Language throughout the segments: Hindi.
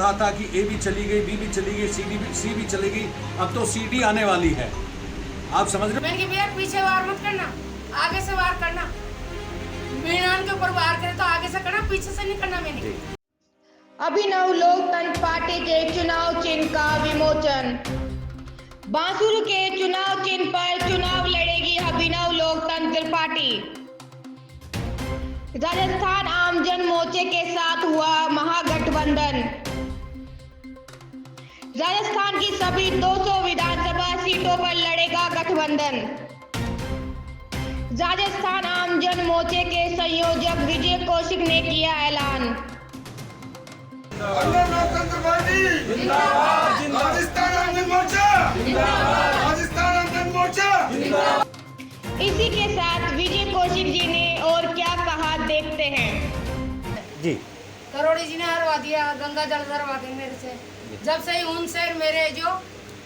रहा था कि ए भी चली गई, बी भी चली गई, सी भी चलेगी, अब तो सी डी आने वाली है। आप समझ रहे? मैंने भैया पीछे वार मत करना, आगे से वार करना। मीनान के ऊपर वार करे तो आगे से करना, पीछे से नहीं करना। मैंने अभिनव लोकतंत्र पार्टी के चुनाव चिन्ह का विमोचन। बांसुर के चुनाव चिन्ह पर चुनाव लड़ेगी अभिनव लोकतंत्र पार्टी। राजस्थान आम जन मोर्चे के साथ हुआ महागठबंधन। राजस्थान की सभी 200 विधानसभा सीटों पर लड़ेगा गठबंधन। राजस्थान आम जन मोर्चे के संयोजक विजय कौशिक ने किया ऐलान। लोकतंत्र पार्टी जिंदाबाद, राजस्थान आम जन मोर्चा जिंदाबाद, राजस्थान आम जन मोर्चा। इसी के साथ विजय कौशिक जी ने और क्या कहा, देखते हैं जी। करोड़ी जी ने हरवा दिया, गंगा जल हरवा दी मेरे से। जब से उनसे मेरे जो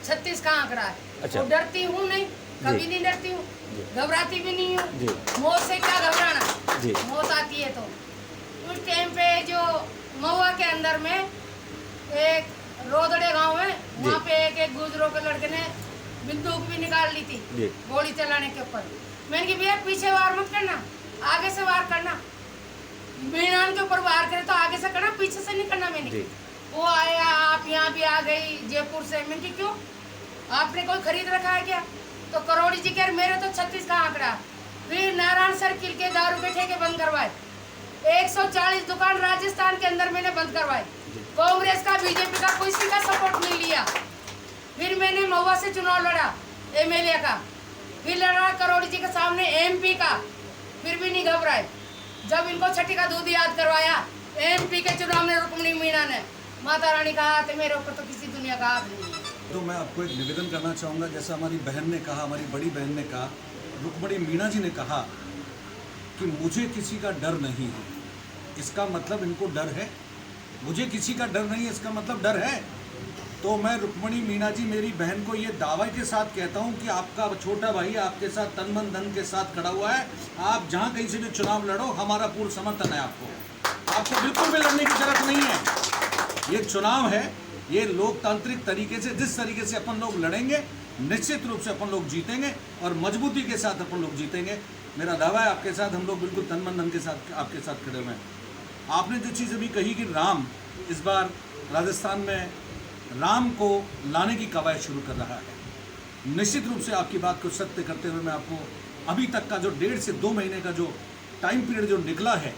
36 का आंकड़ा है। अच्छा। तो डरती हूँ नहीं, कभी नहीं डरती हूँ, घबराती भी नहीं हूँ। मौत से क्या घबराना जी। मौत आती है तो उस टाइम पे जो महुआ के अंदर में एक रोदड़े गांव है, वहाँ पे एक गुजरों के लड़के ने बंदूक भी निकाल ली थी गोली चलाने के ऊपर। मैंने कहा भैया पीछे वार मत करना, आगे से वार करना। मीनान के ऊपर वार करे तो आगे से करना, पीछे से नहीं करना। मैंने वो आया, आप यहाँ भी आ गई जयपुर से। मैंने कहा क्यों, आपने कोई खरीद रखा है क्या? तो करोड़ी जी कह मेरे तो 36 का आंकड़ा। फिर नारायण सर्किल के दारू के ठेके बंद करवाए। 140 दुकान राजस्थान के अंदर मैंने बंद करवाए। कांग्रेस का, बीजेपी का किसी का सपोर्ट नहीं लिया। फिर मैंने महुआ से चुनाव लड़ा एमएलए का, फिर लड़ा करोड़ी जी के सामने एमपी का, फिर भी नहीं घबराए। जब इनको छठी का दूध याद करवाया एमपी के चुनाव में रुक्मिणी मीणा ने, माता रानी का हाथ है मेरे ऊपर तो किसी दुनिया का हाथ नहीं है। तो मैं आपको एक निवेदन करना चाहूँगा, जैसा हमारी बहन ने कहा, हमारी बड़ी बहन ने कहा, रुक्मिणी मीणा जी ने कहा कि मुझे किसी का डर नहीं है, इसका मतलब इनको डर है। मुझे किसी का डर नहीं है, इसका मतलब डर है। तो मैं रुक्मिणी मीणा जी मेरी बहन को ये दावे के साथ कहता हूँ कि आपका छोटा भाई आपके साथ तन मन धन के साथ खड़ा हुआ है। आप जहाँ कहीं से भी चुनाव लड़ो, हमारा पूर्ण समर्थन है। आपको बिल्कुल भी लड़ने की जरूरत नहीं है। ये चुनाव है, ये लोकतांत्रिक तरीके से, जिस तरीके से अपन लोग लड़ेंगे निश्चित रूप से अपन लोग जीतेंगे और मजबूती के साथ अपन लोग जीतेंगे। मेरा दावा है आपके साथ हम लोग बिल्कुल तन मन धन के साथ आपके साथ खड़े हुए हैं। आपने जो चीज़ अभी कही कि राम इस बार राजस्थान में राम को लाने की कवायद शुरू कर रहा है, निश्चित रूप से आपकी बात को सत्य करते हुए मैं आपको अभी तक का जो 1.5 से 2 महीने का जो टाइम पीरियड जो निकला है,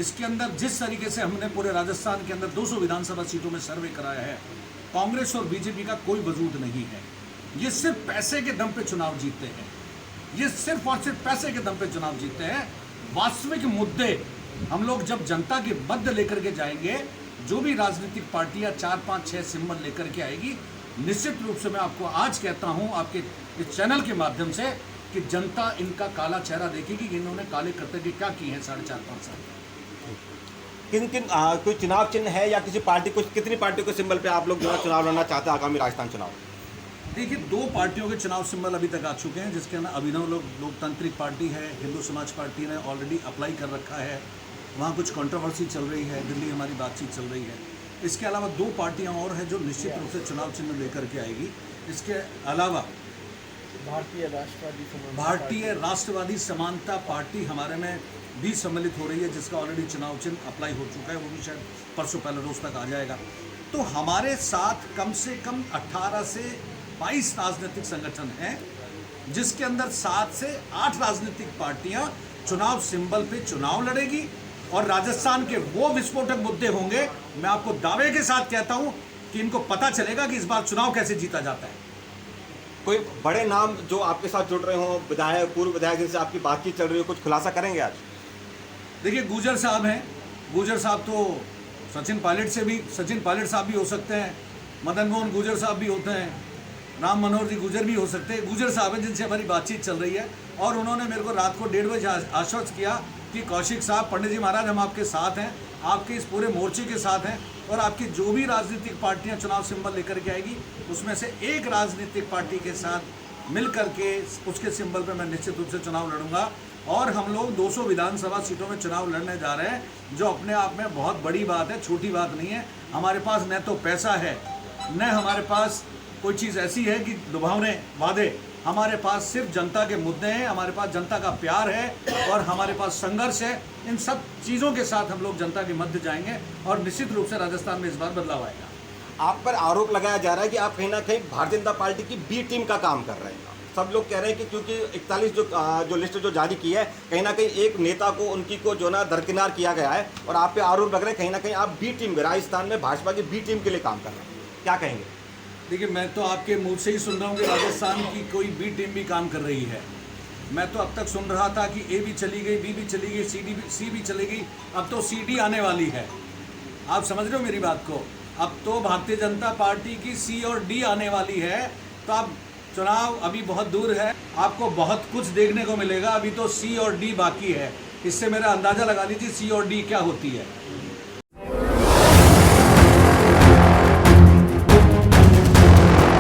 इसके अंदर जिस तरीके से हमने पूरे राजस्थान के अंदर 200 विधानसभा सीटों में सर्वे कराया है, कांग्रेस और बीजेपी का कोई वजूद नहीं है। ये सिर्फ पैसे के दम पे चुनाव जीतते हैं, ये सिर्फ और सिर्फ पैसे के दम पे चुनाव जीतते हैं। वास्तविक मुद्दे हम लोग जब जनता के मध्य लेकर के जाएंगे, जो भी राजनीतिक पार्टियां 4, 5, 6 सिंबल लेकर के आएगी, निश्चित रूप से मैं आपको आज कहता हूं आपके इस चैनल के माध्यम से कि जनता इनका काला चेहरा देखेगी कि इन्होंने काले कर्तव्य क्या किए हैं 4.5-5 साल। किन कोई चुनाव चिन्ह है या किसी पार्टी को, कितनी पार्टी को सिंबल पे आप लोग जो है चुनाव लड़ना चाहते हैं आगामी राजस्थान चुनाव? देखिए 2 पार्टियों के चुनाव सिंबल अभी तक आ चुके हैं, जिसके अंदर अभिनव लोकतांत्रिक पार्टी है, हिंदू समाज पार्टी ने ऑलरेडी अप्लाई कर रखा है, वहाँ कुछ कंट्रोवर्सी चल रही है, दिल्ली हमारी बातचीत चल रही है। इसके अलावा 2 पार्टियां और हैं जो निश्चित रूप से चुनाव चिन्ह लेकर के आएगी। इसके अलावा भारतीय राष्ट्रवादी समानता पार्टी हमारे में भी सम्मिलित हो रही है, जिसका ऑलरेडी चुनाव चिन्ह अप्लाई हो चुका है, वो भी शायद परसों पहले रोज तक आ जाएगा। तो हमारे साथ कम से कम 18 से 22 राजनीतिक संगठन हैं, जिसके अंदर 7 से 8 राजनीतिक पार्टियां चुनाव सिंबल पे चुनाव लड़ेगी और राजस्थान के वो विस्फोटक मुद्दे होंगे, मैं आपको दावे के साथ कहता हूं कि इनको पता चलेगा कि इस बार चुनाव कैसे जीता जाता है। कोई बड़े नाम जो आपके साथ जुड़ रहे हो, विधायक, पूर्व विधायक जिनसे आपकी बातचीत चल रही हो, कुछ खुलासा करेंगे आज? देखिए गुजर साहब हैं, गुजर साहब तो सचिन पायलट साहब भी हो सकते हैं, मदन मोहन गुजर साहब भी होते हैं, राम मनोहर जी गुजर भी हो सकते हैं। गुजर साहब हैं जिनसे हमारी बातचीत चल रही है और उन्होंने मेरे को रात को 1:30 बजे आश्वस्त किया कि कौशिक साहब, पंडित जी महाराज हम आपके साथ हैं, आपके इस पूरे मोर्चे के साथ हैं और आपकी जो भी राजनीतिक पार्टियां चुनाव सिंबल लेकर के आएगी, उसमें से एक राजनीतिक पार्टी के साथ मिल करके उसके सिंबल पर मैं निश्चित रूप से चुनाव लड़ूंगा और हम लोग 200 विधानसभा सीटों में चुनाव लड़ने जा रहे हैं, जो अपने आप में बहुत बड़ी बात है, छोटी बात नहीं है। हमारे पास न तो पैसा है, न हमारे पास कोई चीज़ ऐसी है कि लुभावने वादे। हमारे पास सिर्फ जनता के मुद्दे हैं, हमारे पास जनता का प्यार है और हमारे पास संघर्ष है। इन सब चीज़ों के साथ हम लोग जनता के मध्य जाएंगे और निश्चित रूप से राजस्थान में इस बार बदलाव आएगा। आप पर आरोप लगाया जा रहा है कि आप कहीं ना कहीं भारतीय जनता पार्टी की बी टीम का काम कर रहे हैं। सब लोग कह रहे हैं कि क्योंकि 41 जो लिस्ट जो जारी की है, कहीं ना कहीं एक नेता को उनकी को जो ना दरकिनार किया गया है और आप पे आरोप लग रहे हैं कहीं ना कहीं आप बी टीम राजस्थान में भाजपा की बी टीम के लिए काम कर रहे हैं। क्या कहेंगे? देखिए, मैं तो आपके मुंह से ही सुन रहा हूँ कि राजस्थान की कोई बी टीम भी काम कर रही है। मैं तो अब तक सुन रहा था कि ए भी चली गई, बी भी चली गई, सी भी चली गई, अब तो सी डी आने वाली है। आप समझ रहे हो मेरी बात को? अब तो भारतीय जनता पार्टी की सी और डी आने वाली है। तो अब चुनाव अभी बहुत दूर है, आपको बहुत कुछ देखने को मिलेगा। अभी तो सी और डी बाकी है। इससे मेरा अंदाज़ा लगा लीजिए सी और डी क्या होती है।